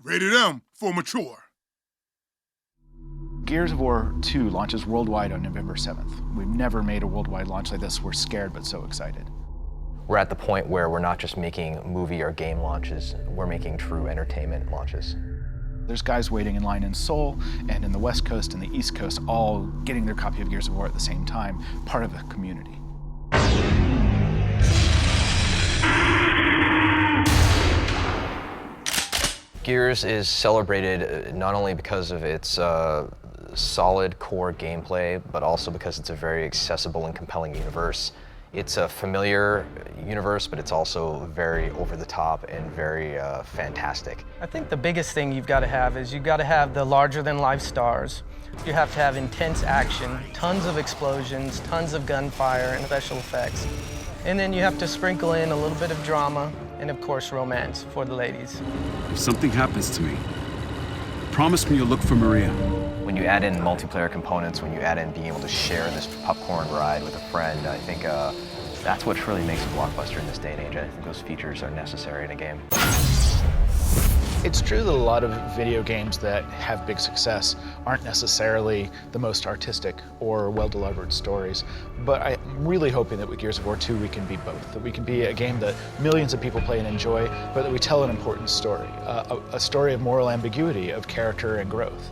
Rated M for mature. Gears of War 2 launches worldwide on November 7th. We've never made a worldwide launch like this. We're scared but so excited. We're at the point where we're not just making movie or game launches, we're making true entertainment launches. There's guys waiting in line in Seoul and in the West Coast and the East Coast, all getting their copy of Gears of War at the same time, part of a community. Gears is celebrated not only because of its solid core gameplay, but also because it's a very accessible and compelling universe. It's a familiar universe, but it's also very over the top and very fantastic. I think the biggest thing you've got to have is you've got to have the larger-than-life stars. You have to have intense action, tons of explosions, tons of gunfire and special effects. And then you have to sprinkle in a little bit of drama and, of course, romance for the ladies. If something happens to me, promise me you'll look for Maria. When you add in multiplayer components, when you add in being able to share this popcorn ride with a friend, I think that's what really makes a blockbuster in this day and age. I think those features are necessary in a game. It's true that a lot of video games that have big success aren't necessarily the most artistic or well-delivered stories, but I'm really hoping that with Gears of War 2 we can be both, that we can be a game that millions of people play and enjoy, but that we tell an important story, a story of moral ambiguity, of character and growth.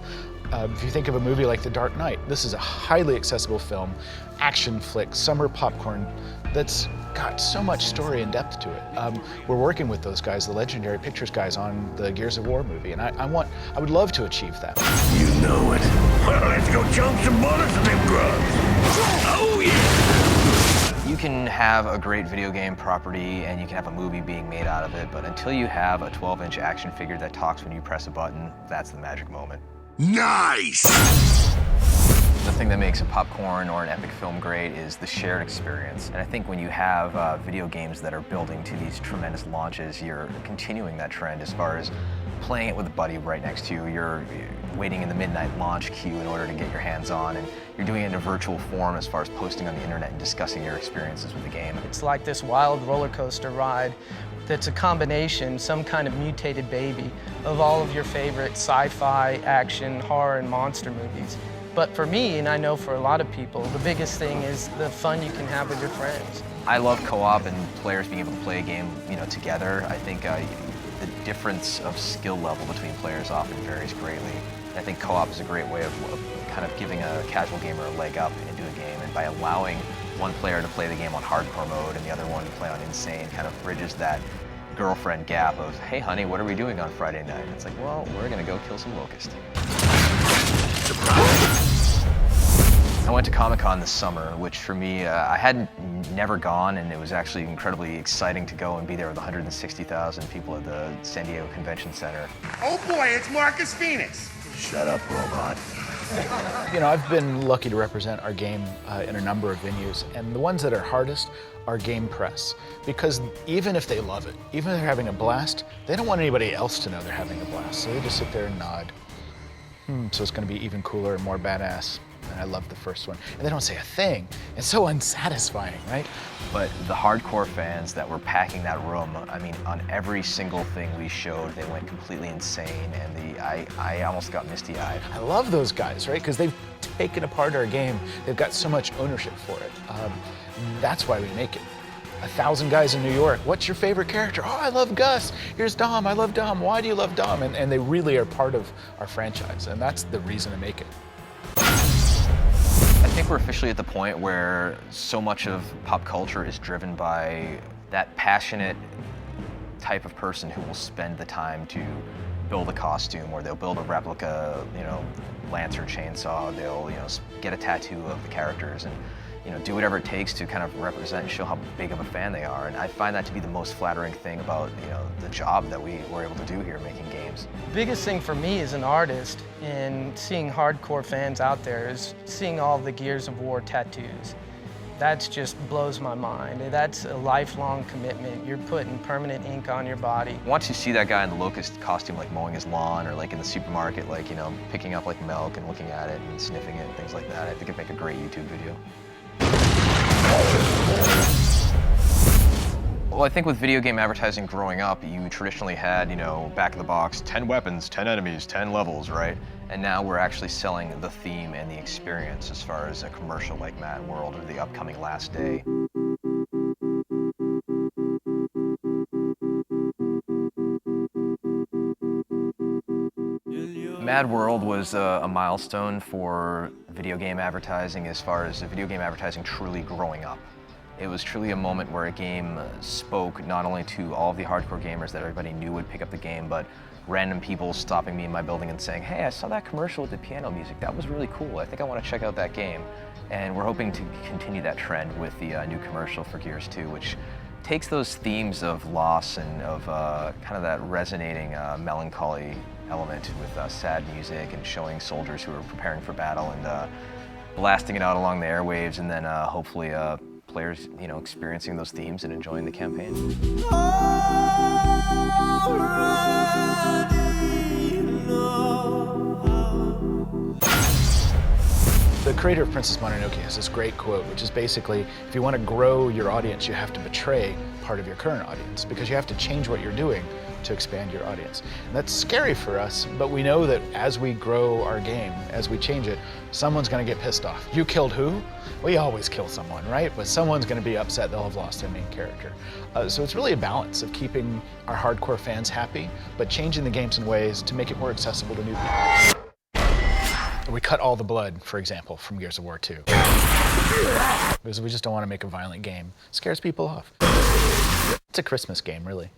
If you think of a movie like The Dark Knight, this is a highly accessible film, action flick, summer popcorn that's got so much story and depth to it. We're working with those guys, the Legendary Pictures guys, on the Gears of War movie, and I would love to achieve that. You know it. Well, let's go jump some bullets in them grubs. Oh, yeah! You can have a great video game property and you can have a movie being made out of it, but until you have a 12-inch action figure that talks when you press a button, that's the magic moment. Nice! The thing that makes a popcorn or an epic film great is the shared experience. And I think when you have video games that are building to these tremendous launches, you're continuing that trend as far as playing it with a buddy right next to you. You're waiting in the midnight launch queue in order to get your hands on, and you're doing it in a virtual form as far as posting on the internet and discussing your experiences with the game. It's like this wild roller coaster ride that's a combination, some kind of mutated baby, of all of your favorite sci-fi, action, horror, and monster movies. But for me, and I know for a lot of people, the biggest thing is the fun you can have with your friends. I love co-op and players being able to play a game, together. I think the difference of skill level between players often varies greatly. And I think co-op is a great way of kind of giving a casual gamer a leg up into a game, and by allowing one player to play the game on hardcore mode and the other one to play on insane, kind of bridges that girlfriend gap of, hey honey, what are we doing on Friday night? And it's like, well, we're gonna go kill some locusts. I went to Comic-Con this summer, which for me, I had never gone, and it was actually incredibly exciting to go and be there with 160,000 people at the San Diego Convention Center. Oh boy, it's Marcus Phoenix. Shut up, robot. I've been lucky to represent our game in a number of venues, and the ones that are hardest are game press. Because even if they love it, even if they're having a blast, they don't want anybody else to know they're having a blast, so they just sit there and nod. So it's gonna be even cooler and more badass. And I love the first one. And they don't say a thing. It's so unsatisfying, right? But the hardcore fans that were packing that room, I mean, on every single thing we showed, they went completely insane, and I almost got misty-eyed. I love those guys, right? Because they've taken apart our game. They've got so much ownership for it. That's why we make it. 1,000 guys in New York, what's your favorite character? Oh, I love Gus. Here's Dom, I love Dom. Why do you love Dom? And they really are part of our franchise, and that's the reason to make it. I think we're officially at the point where so much of pop culture is driven by that passionate type of person who will spend the time to build a costume, or they'll build a replica, Lancer chainsaw, they'll, get a tattoo of the characters and, do whatever it takes to kind of represent and show how big of a fan they are. And I find that to be the most flattering thing about, the job that we were able to do here making games. The biggest thing for me as an artist and seeing hardcore fans out there is seeing all the Gears of War tattoos. That just blows my mind. That's a lifelong commitment. You're putting permanent ink on your body. Once you see that guy in the locust costume, like mowing his lawn, or like in the supermarket, like, picking up like milk and looking at it and sniffing it and things like that, I think it'd make a great YouTube video. Well, I think with video game advertising growing up, you traditionally had, back of the box, 10 weapons, 10 enemies, 10 levels, right? And now we're actually selling the theme and the experience as far as a commercial like Mad World or the upcoming Last Day. Mad World was a milestone for video game advertising as far as video game advertising truly growing up. It was truly a moment where a game spoke not only to all of the hardcore gamers that everybody knew would pick up the game, but random people stopping me in my building and saying, hey, I saw that commercial with the piano music. That was really cool. I think I want to check out that game. And we're hoping to continue that trend with the new commercial for Gears 2, which takes those themes of loss and of kind of that resonating melancholy element with sad music and showing soldiers who are preparing for battle and blasting it out along the airwaves, and then hopefully players, experiencing those themes and enjoying the campaign. The creator of Princess Mononoke has this great quote, which is basically, if you want to grow your audience, you have to betray part of your current audience, because you have to change what you're doing to expand your audience. And that's scary for us, but we know that as we grow our game, as we change it, someone's gonna get pissed off. You killed who? We always kill someone, right? But someone's gonna be upset they'll have lost their main character. So it's really a balance of keeping our hardcore fans happy, but changing the games in ways to make it more accessible to new people. We cut all the blood, for example, from Gears of War 2. Because we just don't want to make a violent game. It scares people off. It's a Christmas game, really.